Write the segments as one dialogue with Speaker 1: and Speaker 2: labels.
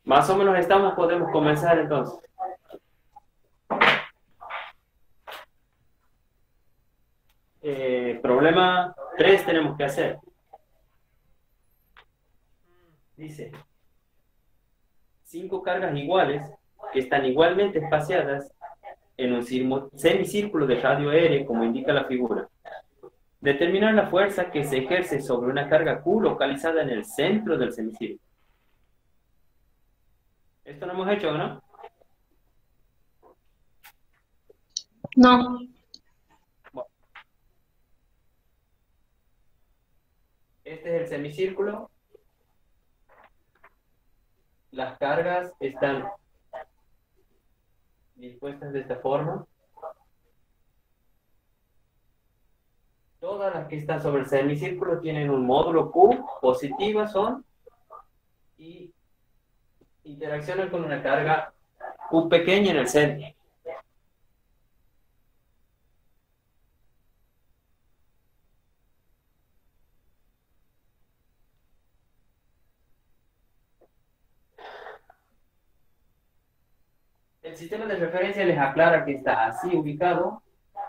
Speaker 1: Más o menos estamos, podemos comenzar entonces. Problema 3 tenemos que hacer. Dice, 5 cargas iguales que están igualmente espaciadas en un semicírculo de radio aéreo, como indica la figura. Determinar la fuerza que se ejerce sobre una carga Q localizada en el centro del semicírculo. Esto lo hemos hecho, ¿no?
Speaker 2: No,
Speaker 1: Bueno, este es el semicírculo. Las cargas están dispuestas de esta forma. Todas las que están sobre el semicírculo tienen un módulo Q, positivas son, y interaccionan con una carga Q pequeña en el centro. El sistema de referencia les aclara que está así ubicado.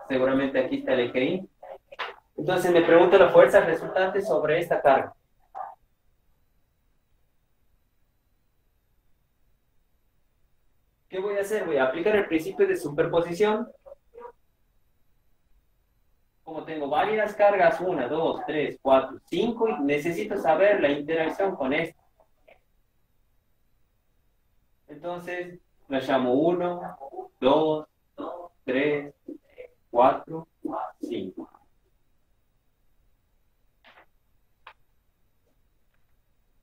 Speaker 1: Seguramente aquí está el eje Y. Entonces me pregunta la fuerza resultante sobre esta carga. ¿Qué voy a hacer? Voy a aplicar el principio de superposición. Como tengo varias cargas, 1, 2, 3, 4, 5, y necesito saber la interacción con esta. Entonces, la llamo 1, 2, 3, 4, 5.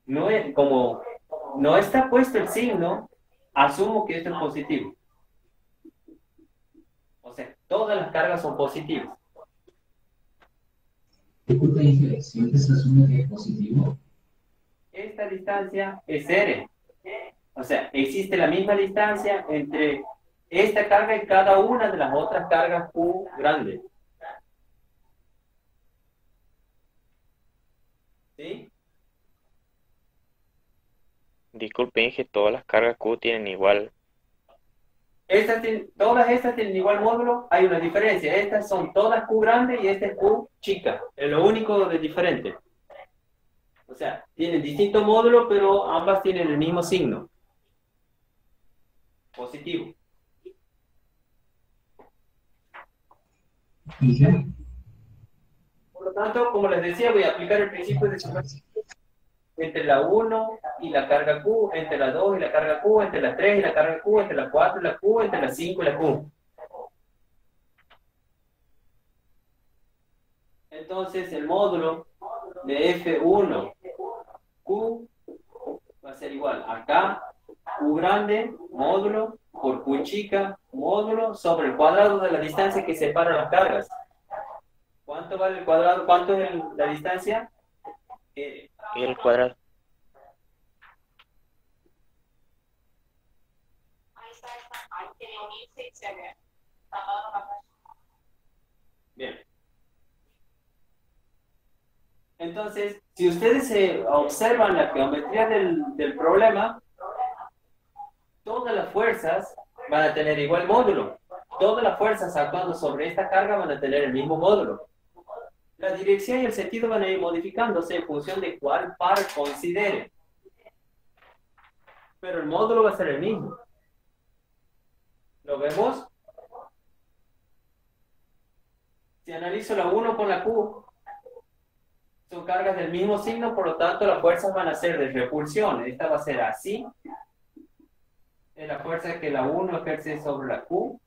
Speaker 1: No es, como no está puesto el signo, asumo que esto es positivo. O sea, todas las cargas son positivas.
Speaker 3: Disculpe, dije, ¿siempre se asume que es positivo?
Speaker 1: Esta distancia es R. O sea, existe la misma distancia entre esta carga y cada una de las otras cargas Q grandes. ¿Sí?
Speaker 4: Disculpe, Inge, todas las cargas Q tienen igual.
Speaker 1: Todas estas tienen igual módulo, hay una diferencia. Estas son todas Q grandes y esta es Q chica. Es lo único de diferente. O sea, tienen distinto módulo, pero ambas tienen el mismo signo. Positivo.
Speaker 3: Dije,
Speaker 1: Por lo tanto, como les decía, voy a aplicar el principio de superposición entre la 1 y la carga Q, entre la 2 y la carga Q, entre la 3 y la carga Q, entre la 4 y la Q, entre la 5 y la Q. Entonces, el módulo de F1 Q va a ser igual acá, Q grande, módulo, por Q chica, módulo, sobre el cuadrado de la distancia que separa las cargas. ¿Cuánto vale el cuadrado? ¿Cuánto es la distancia?
Speaker 4: Y el cuadrado.
Speaker 1: Bien. Entonces, si ustedes observan la geometría del problema, todas las fuerzas van a tener igual módulo. Todas las fuerzas actuando sobre esta carga van a tener el mismo módulo. La dirección y el sentido van a ir modificándose en función de cuál par considere. Pero el módulo va a ser el mismo. ¿Lo vemos? Si analizo la 1 con la Q, son cargas del mismo signo, por lo tanto las fuerzas van a ser de repulsión. Esta va a ser así. Es la fuerza que la 1 ejerce sobre la Q,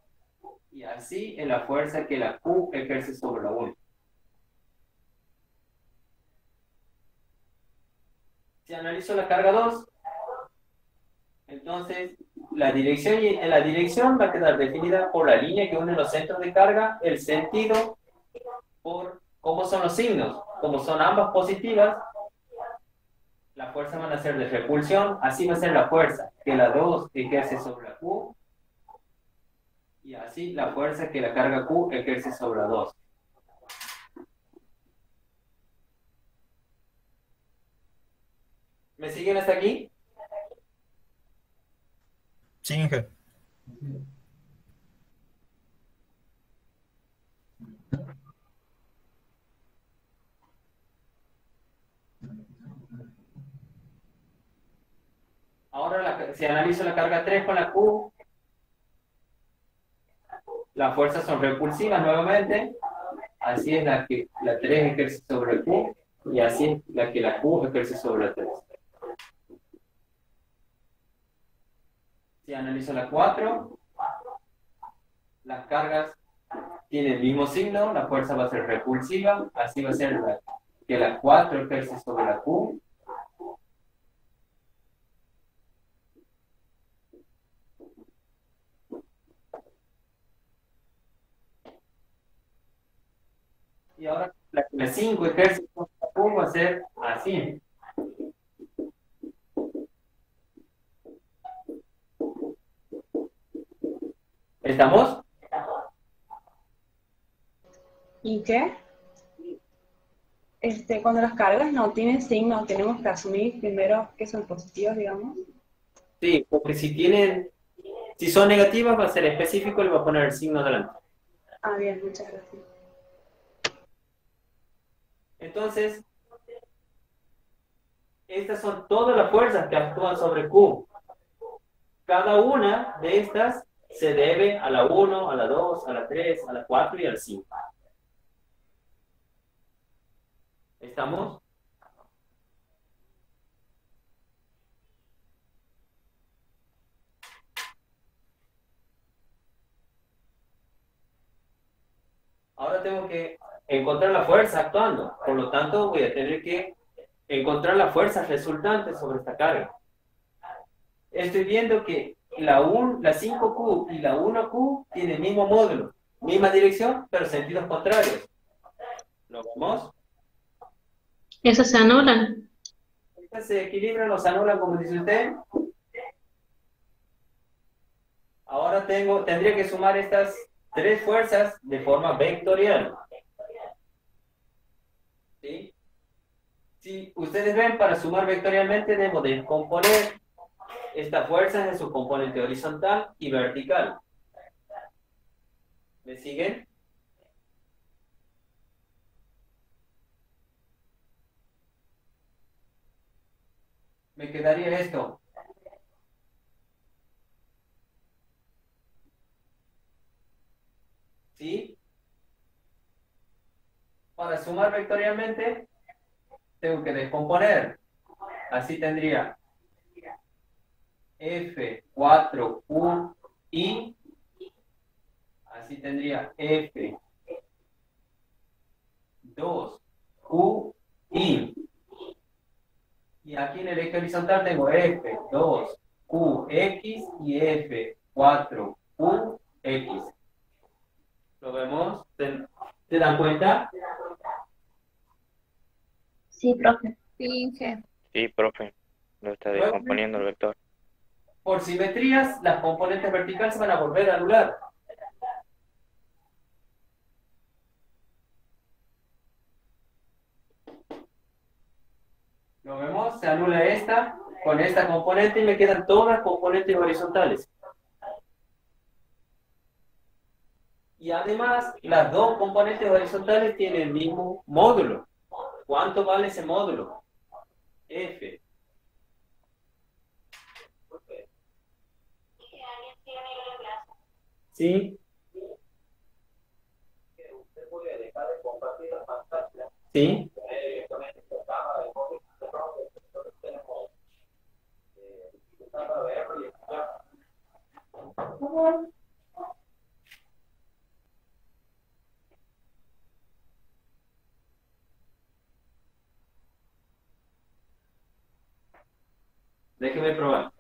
Speaker 1: y así es la fuerza que la Q ejerce sobre la 1. Si analizo la carga 2, entonces la dirección va a quedar definida por la línea que une los centros de carga, el sentido por cómo son los signos. Como son ambas positivas, la fuerza van a ser de repulsión, así va a ser la fuerza que la 2 ejerce sobre la Q, y así la fuerza que la carga Q ejerce sobre la 2. ¿Me siguen hasta aquí?
Speaker 5: Sí, Inge.
Speaker 1: Ahora, si analizo la carga 3 con la Q, las fuerzas son repulsivas nuevamente. Así es la que la 3 ejerce sobre Q y así es la que la Q ejerce sobre la 3. Si analizo la 4, las cargas tienen el mismo signo, la fuerza va a ser repulsiva, así va a ser que la 4 ejerce sobre la Q. Y ahora la 5 ejerce sobre la Q va a ser así. ¿Estamos?
Speaker 2: ¿Y qué? Cuando las cargas no tienen signo, tenemos que asumir primero que son positivos, digamos.
Speaker 1: Sí, porque si son negativas va a ser específico y le va a poner el signo delante.
Speaker 2: Ah, bien, muchas gracias.
Speaker 1: Entonces, estas son todas las fuerzas que actúan sobre Q. Cada una de estas se debe a la 1, a la 2, a la 3, a la 4 y a la 5. ¿Estamos? Ahora tengo que encontrar la fuerza actuando. Por lo tanto, voy a tener que encontrar la fuerza resultante sobre esta carga. Estoy viendo que la 5Q y la 1Q tienen el mismo módulo, misma dirección, pero sentidos contrarios. ¿Lo vemos?
Speaker 2: ¿Esos se anulan?
Speaker 1: Estas se equilibran o se anulan, como dice usted. Ahora tendría que sumar estas tres fuerzas de forma vectorial. ¿Sí? Si ustedes ven, para sumar vectorialmente debo descomponer estas fuerzas en su componente horizontal y vertical. ¿Me siguen? Me quedaría esto. ¿Sí? Para sumar vectorialmente, tengo que descomponer. Así tendría F4QI. Así tendría F2QI. Y aquí en el eje horizontal tengo F2QX y F4QX. ¿Lo vemos? ¿Se dan cuenta?
Speaker 2: Sí, profe.
Speaker 6: Finge.
Speaker 4: Sí, profe. Lo está
Speaker 1: Luego,
Speaker 4: descomponiendo el vector.
Speaker 1: por simetrías, las componentes verticales se van a volver a anular. ¿Lo vemos? Se anula esta con esta componente y me quedan todas componentes horizontales. Y además, las dos componentes horizontales tienen el mismo módulo. ¿Cuánto vale ese módulo? F. ¿Sí? ¿Sí? Déjeme probar.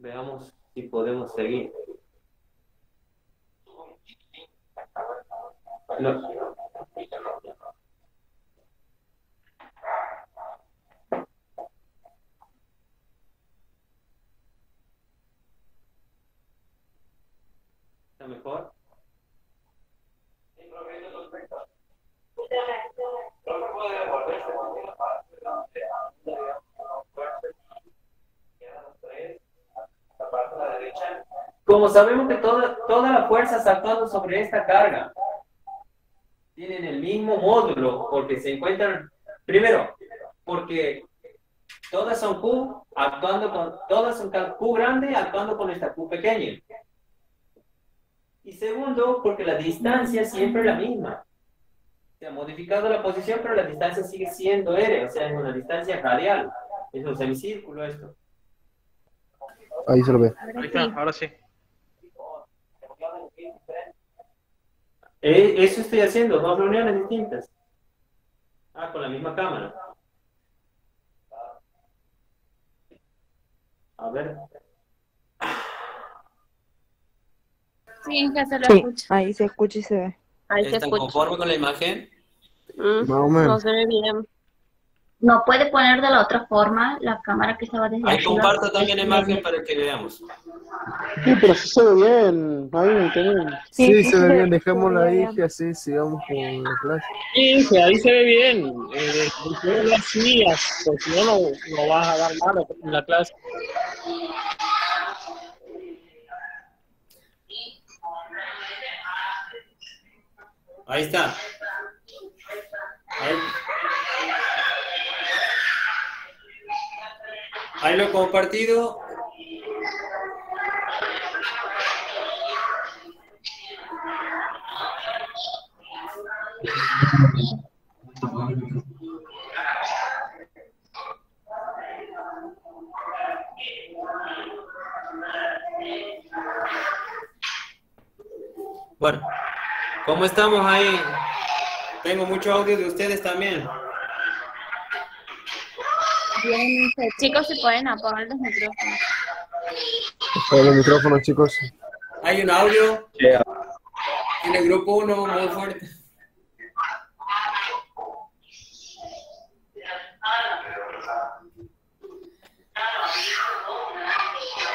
Speaker 1: Veamos si podemos seguir. No. ¿Está mejor? Como sabemos que todas las fuerzas actuando sobre esta carga tienen el mismo módulo, porque se encuentran, primero, porque todas son Q todas son Q grande actuando con esta Q pequeña. Y segundo, porque la distancia siempre es la misma. Se ha modificado la posición, pero la distancia sigue siendo R, o sea, es una distancia radial. Es un semicírculo esto.
Speaker 5: Ahí se lo ve.
Speaker 6: Ahí está, ahora sí.
Speaker 1: Eso estoy haciendo, 2 reuniones distintas. Con la misma cámara. A ver.
Speaker 7: Sí, ya se lo
Speaker 8: Sí,
Speaker 7: escucha.
Speaker 8: ahí se escucha y se ve.
Speaker 7: Ahí se
Speaker 1: ¿Están
Speaker 7: escucha.
Speaker 1: conformes con la imagen?
Speaker 5: Más o menos.
Speaker 7: No se ve bien.
Speaker 9: No puede poner de la otra forma la cámara que estaba desde
Speaker 1: Ahí
Speaker 9: arriba.
Speaker 1: comparto también la imagen para que veamos.
Speaker 5: Sí, pero sí se ve bien. Ahí también. Sí, se ve bien. Dejémosla ahí que así sigamos con la clase.
Speaker 6: Sí, ahí se ve bien. No así, porque si no, no vas a dar malo en la clase.
Speaker 1: Ahí está. Ahí lo he compartido. Bueno, ¿cómo estamos ahí? Tengo mucho audio de ustedes también.
Speaker 7: Bien, chicos, si pueden apagar los micrófonos.
Speaker 5: Apaga los micrófonos, chicos.
Speaker 1: Hay un audio en el grupo 1 muy fuerte.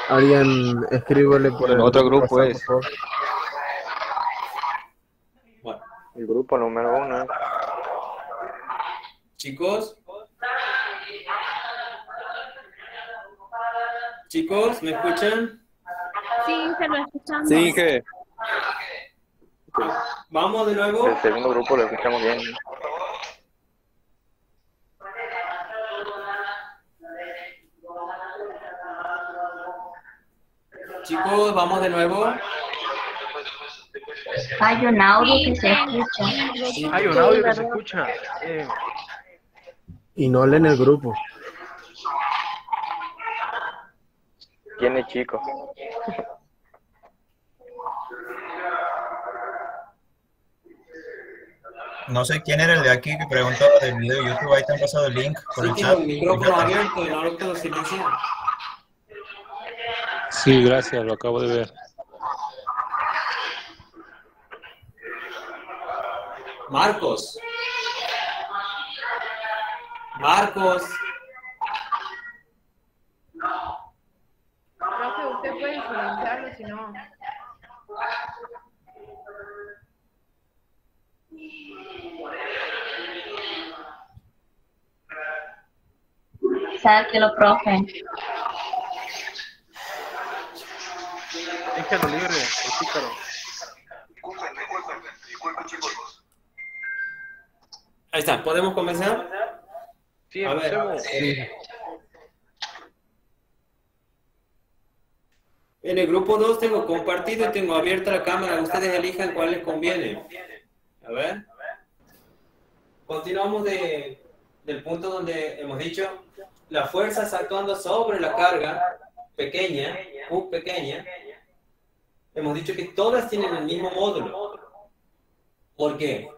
Speaker 5: Alguien escríbele por
Speaker 4: En
Speaker 5: el
Speaker 4: otro grupo
Speaker 5: WhatsApp,
Speaker 4: es.
Speaker 5: por favor.
Speaker 1: Bueno,
Speaker 4: El grupo número 1.
Speaker 1: chicos. Chicos, ¿me escuchan?
Speaker 7: Sí, se lo escuchamos.
Speaker 4: Sí, que
Speaker 1: Vamos de nuevo.
Speaker 4: el segundo grupo lo escuchamos bien.
Speaker 1: Chicos, vamos de nuevo.
Speaker 9: Hay un audio que se escucha.
Speaker 6: Hay un audio que se escucha.
Speaker 5: Y no leen el grupo.
Speaker 4: ¿Quién es chico?
Speaker 10: No sé quién era el de aquí que preguntó del video de YouTube. Ahí te han pasado el link por
Speaker 1: Sí,
Speaker 10: el
Speaker 1: tengo
Speaker 10: chat.
Speaker 1: el micrófono abierto y no lo puedo silenciar.
Speaker 6: Sí, gracias, lo acabo de ver.
Speaker 1: Marcos. Marcos.
Speaker 11: Profe, usted puede silenciarlo, si no.
Speaker 9: Sáquelo, profe.
Speaker 6: Déjalo libre, el pícaro.
Speaker 1: Ahí está, ¿podemos comenzar?
Speaker 6: Sí,
Speaker 1: A ver.
Speaker 6: empecemos.
Speaker 1: En el grupo 2 tengo compartido y tengo abierta la cámara. Ustedes elijan cuál les conviene. A ver. Continuamos del punto donde hemos dicho las fuerzas actuando sobre la carga pequeña, Q pequeña. Hemos dicho que todas tienen el mismo módulo. ¿Por qué?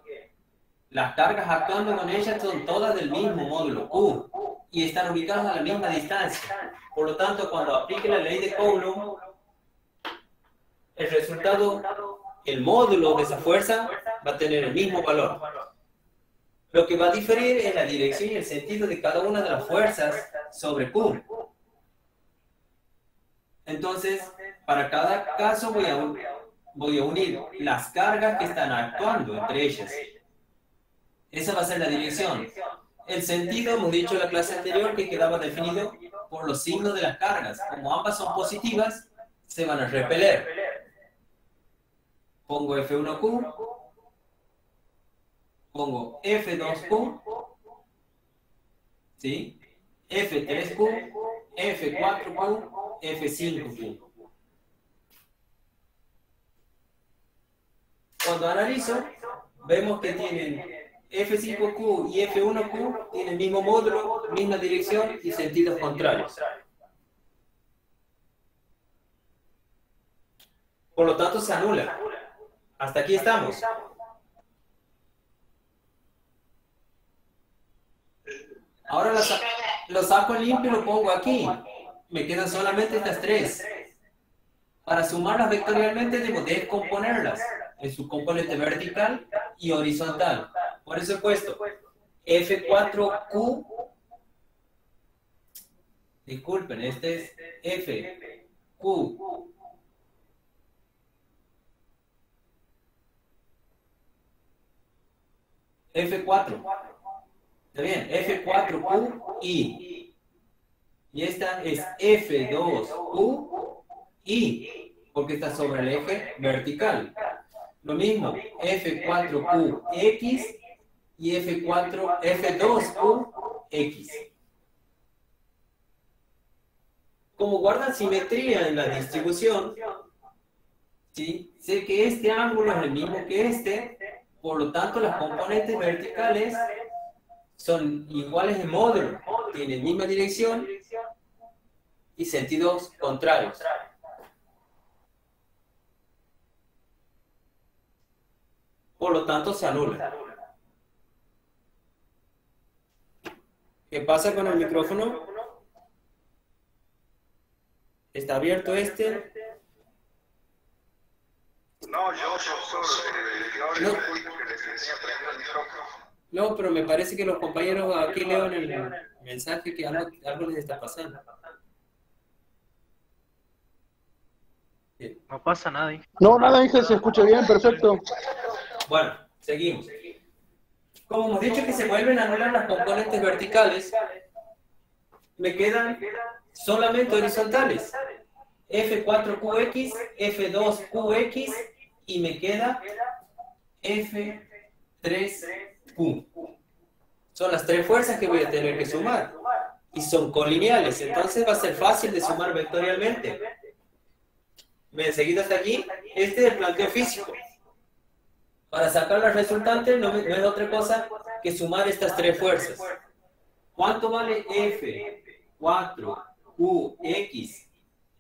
Speaker 1: Las cargas actuando con ellas son todas del mismo módulo, Q. y están ubicados a la misma distancia. Por lo tanto, cuando aplique la ley de Coulomb, el resultado, el módulo de esa fuerza va a tener el mismo valor. Lo que va a diferir es la dirección y el sentido de cada una de las fuerzas sobre Q. Entonces, para cada caso voy a unir las cargas que están actuando entre ellas. Esa va a ser la dirección. El sentido, hemos dicho en la clase anterior que quedaba definido por los signos de las cargas. Como ambas son positivas, se van a repeler. Pongo F1Q, pongo F2Q, ¿sí? F3Q, F4Q, F5Q. Cuando analizo, vemos que tienen F5Q y F1Q tienen el mismo módulo, misma dirección y sentidos contrarios. Por lo tanto, se anula. Hasta aquí estamos. Ahora lo saco limpio y lo pongo aquí. Me quedan solamente estas tres. Para sumarlas vectorialmente debo descomponerlas en su componente vertical y horizontal. Por eso he puesto F4Q. Disculpen, este es FQ. F4. Está bien, F4QI. Y esta es F2QI, porque está sobre el eje vertical. Lo mismo, F4QX y F2QX. Como guardan simetría en la distribución, ¿sí? Sé que este ángulo es el mismo que este, por lo tanto las componentes verticales son iguales en módulo, tienen misma dirección y sentidos contrarios. Por lo tanto, se anula. ¿Qué pasa con el micrófono? ¿Está abierto este?
Speaker 8: No, yo solo.
Speaker 1: No, pero me parece que los compañeros aquí leo en el mensaje que algo les está pasando.
Speaker 6: No pasa nada.
Speaker 5: No, nada, dije, se escucha bien, perfecto.
Speaker 1: Bueno, seguimos. Como hemos dicho que se vuelven a anular las componentes verticales, me quedan solamente horizontales. F4QX, F2QX y me queda F3Q. Son las tres fuerzas que voy a tener que sumar. Y son colineales, entonces va a ser fácil de sumar vectorialmente. ¿Me han seguido hasta aquí? Este es el planteo físico. Para sacar la resultante no es otra cosa que sumar estas tres fuerzas. ¿Cuánto vale F4QX?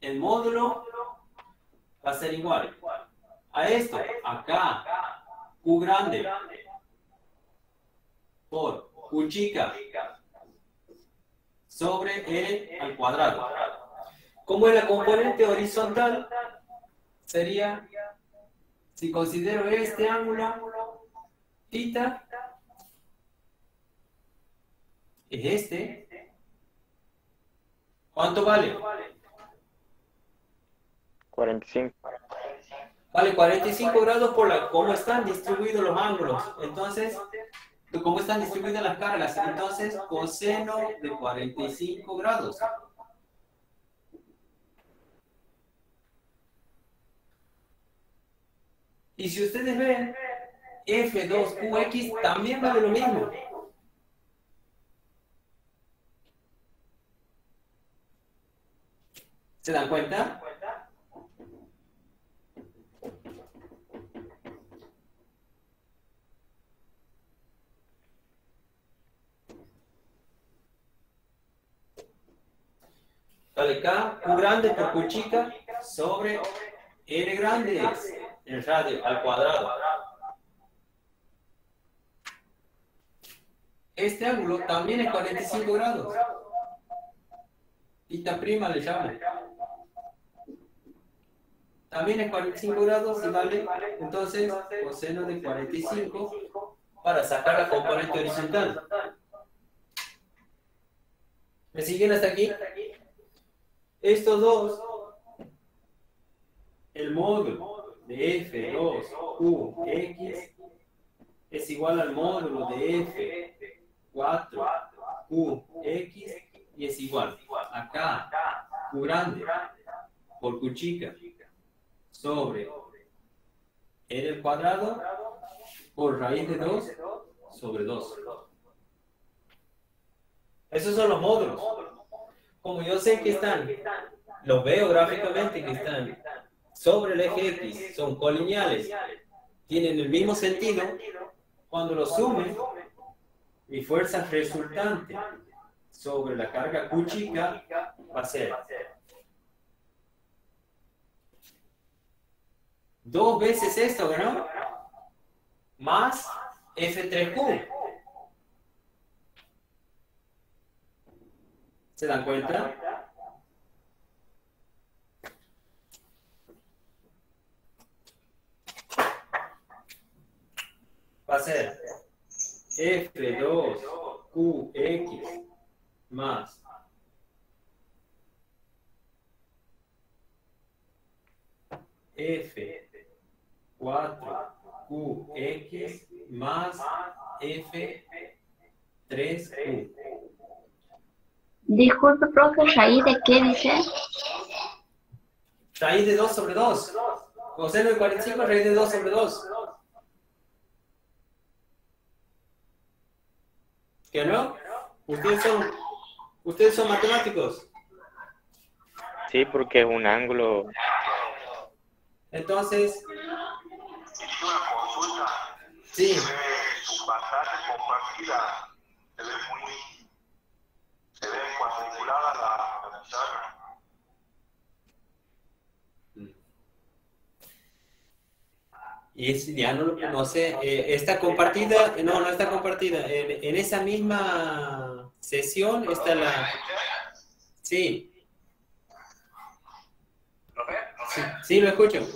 Speaker 1: El módulo va a ser igual a esto, acá, Q grande por Q chica sobre L al cuadrado. Como es la componente horizontal, sería, si considero este ángulo, θ, es este. ¿Cuánto vale?
Speaker 4: 45.
Speaker 1: Vale 45 grados por cómo están distribuidos los ángulos. Entonces, cómo están distribuidas las cargas. Entonces, coseno de 45 grados. Y si ustedes ven, F2QX también vale lo mismo. ¿Se dan cuenta? Vale, K, Q grande por Q chica sobre R grande en radio al cuadrado. Este ángulo también es 45 grados. Theta prima le llamo. También es 45 grados y vale entonces coseno de 45 para sacar la componente horizontal. ¿Me siguen hasta aquí? Estos dos, el módulo de F2QX es igual al módulo de F4QX y es igual acá Q grande por Q chica sobre R al cuadrado por raíz de 2 sobre 2. Esos son los módulos. Como yo sé que están, los veo gráficamente que están sobre el eje X, son colineales, tienen el mismo sentido, cuando los sume, mi fuerza resultante sobre la carga Q chica va a ser 2 veces esto, ¿no? Más F3Q. ¿Se dan cuenta? Va a ser F2QX más F4QX más F3Q.
Speaker 9: Disculpe, profe, ¿raíz de qué dice?
Speaker 1: Raíz de 2 sobre 2. Coseno de 45, raíz de 2 sobre 2. ¿Qué no? ¿Ustedes son matemáticos?
Speaker 4: Sí, porque es un ángulo.
Speaker 1: Entonces,
Speaker 8: Una consulta.
Speaker 1: sí.
Speaker 8: Bastante compartida. Se ve cuadriculada la pizarra.
Speaker 1: Y es, ya no sé, está compartida, no está compartida. En esa misma sesión está la... Sí. Sí, lo escucho.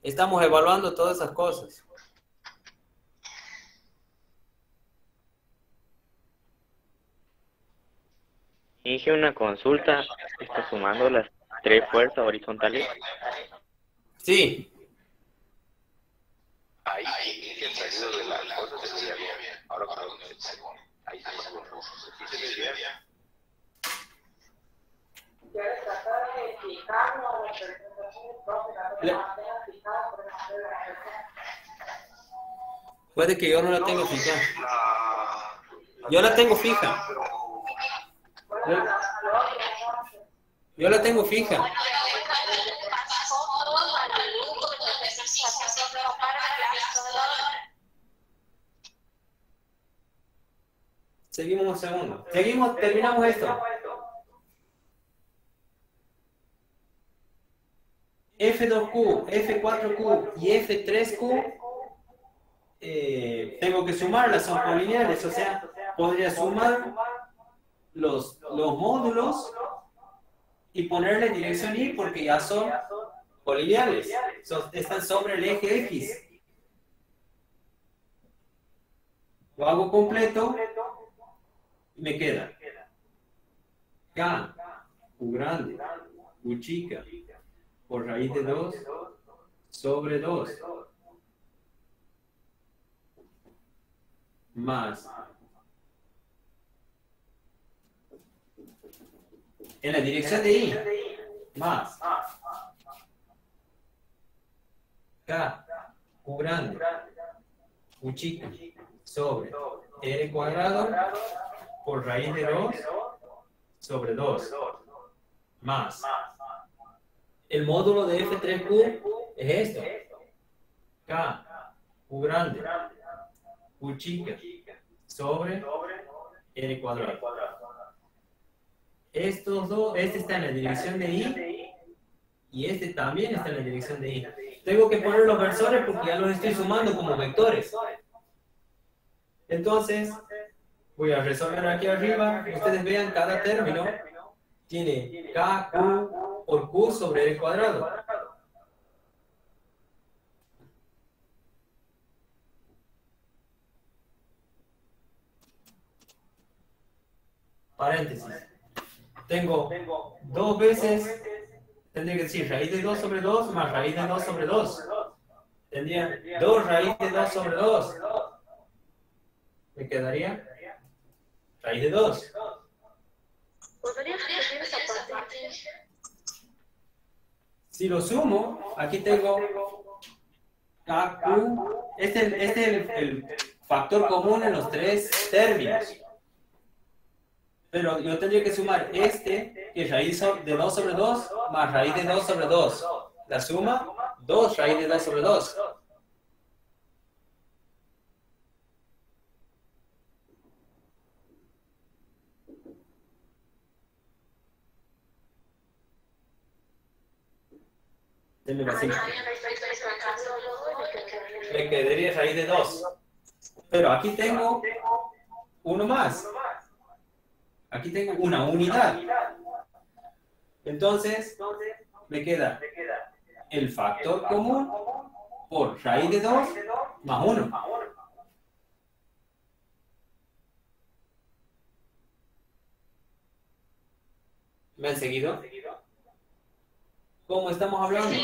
Speaker 1: Estamos evaluando todas esas cosas.
Speaker 4: Hice una consulta, está sumando las 3 fuerzas horizontales.
Speaker 1: Sí.
Speaker 8: Ahí el salido de las cosas se veía bien. Ahora cuando ahí se ve bien.
Speaker 1: Puede que yo no la tenga fija. Yo la tengo fija. Yo la tengo fija. Seguimos un segundo. Terminamos esto. F2Q, F4Q y F3Q tengo que sumarlas, son colineales, o sea, podría sumar los módulos y ponerle dirección Y porque ya son colineales, están sobre el eje X. Lo hago completo y me queda K, Q grande, Q chica, por raíz de 2 sobre 2 más en la dirección de Y más K, Q grande, Q chica sobre R cuadrado por raíz de 2 sobre 2 más el módulo de F3Q es esto. K, Q grande, Q chica, sobre R cuadrado. Estos dos, este está en la dirección de Y, y este también está en la dirección de Y. Tengo que poner los versores porque ya los estoy sumando como vectores. Entonces, voy a resolver aquí arriba. Ustedes vean, cada término tiene KQ por Q sobre el cuadrado. Paréntesis. Tengo dos veces, tendría que decir raíz de 2 sobre 2 más raíz de 2 sobre 2. Tendría 2 raíz de 2 sobre 2. Me quedaría raíz de 2. Si lo sumo, aquí tengo KQ. Este es el factor común en los tres términos. Pero yo tendría que sumar este, que es raíz de 2 sobre 2, más raíz de 2 sobre 2. La suma, 2 raíz de 2 sobre 2. Me quedaría raíz de 2. Pero aquí tengo uno más. Aquí tengo una unidad. Entonces, me queda el factor común por raíz de 2 más 1. ¿Me han seguido? Como estamos hablando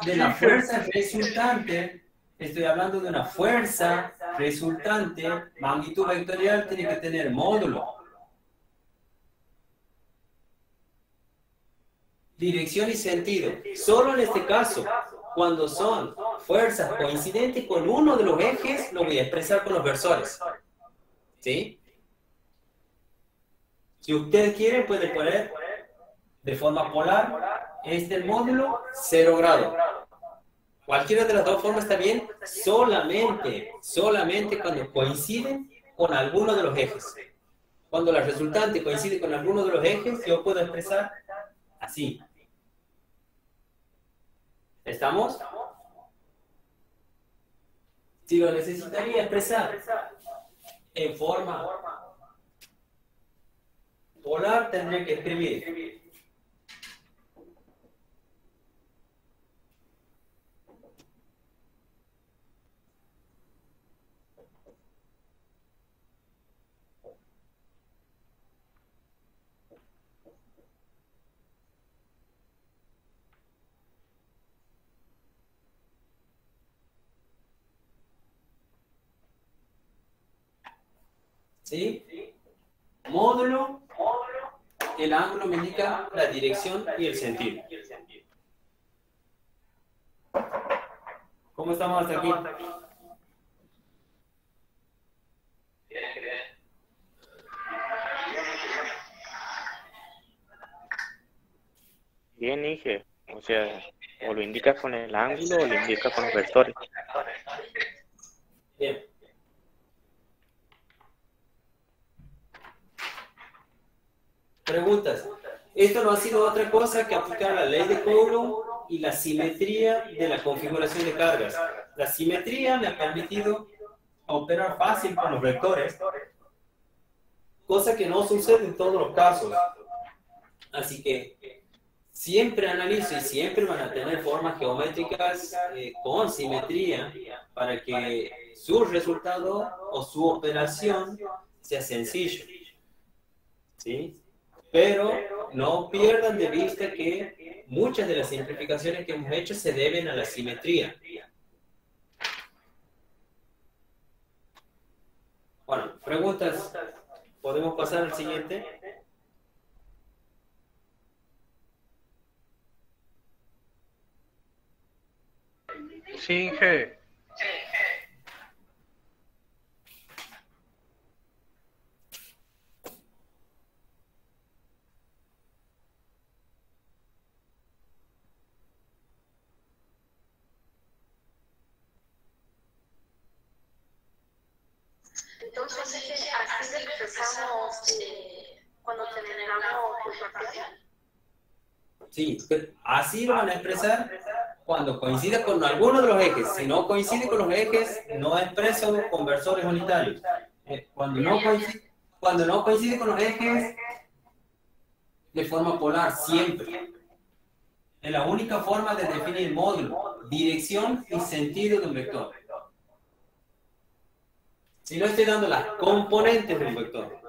Speaker 1: de la fuerza resultante, estoy hablando de una fuerza resultante, magnitud vectorial tiene que tener módulo. Dirección y sentido. Solo en este caso, cuando son fuerzas coincidentes con uno de los ejes, lo voy a expresar con los versores. ¿Sí? Si ustedes quieren, pueden poner de forma polar el módulo 0 grado. Cualquiera de las dos formas está bien, solamente cuando coinciden con alguno de los ejes. Cuando la resultante coincide con alguno de los ejes, yo puedo expresar así. ¿Estamos? Si lo necesitaría expresar en forma polar, tendría que escribir ¿sí? Módulo, el ángulo me indica la dirección y el sentido. ¿Cómo estamos hasta aquí?
Speaker 4: Bien, Inge. O sea, o lo indica con el ángulo o lo indica con los vectores.
Speaker 1: Bien. Preguntas. Esto no ha sido otra cosa que aplicar la ley de Coulomb y la simetría de la configuración de cargas. La simetría me ha permitido operar fácil con los vectores, cosa que no sucede en todos los casos. Así que siempre analizo y siempre van a tener formas geométricas con simetría para que su resultado o su operación sea sencillo. ¿Sí? Pero no pierdan de vista que muchas de las simplificaciones que hemos hecho se deben a la simetría. Bueno, preguntas. ¿Podemos pasar al siguiente?
Speaker 6: Sí, Inge.
Speaker 12: Entonces, así lo expresamos cuando generamos pulsación.
Speaker 1: Sí, así lo van a expresar cuando coincide con alguno de los ejes. Si no coincide con los ejes, no expreso conversores unitarios. Cuando no coincide con los ejes, de forma polar, siempre. Es la única forma de definir módulo, dirección y sentido de un vector. Si no estoy dando las componentes de un vector.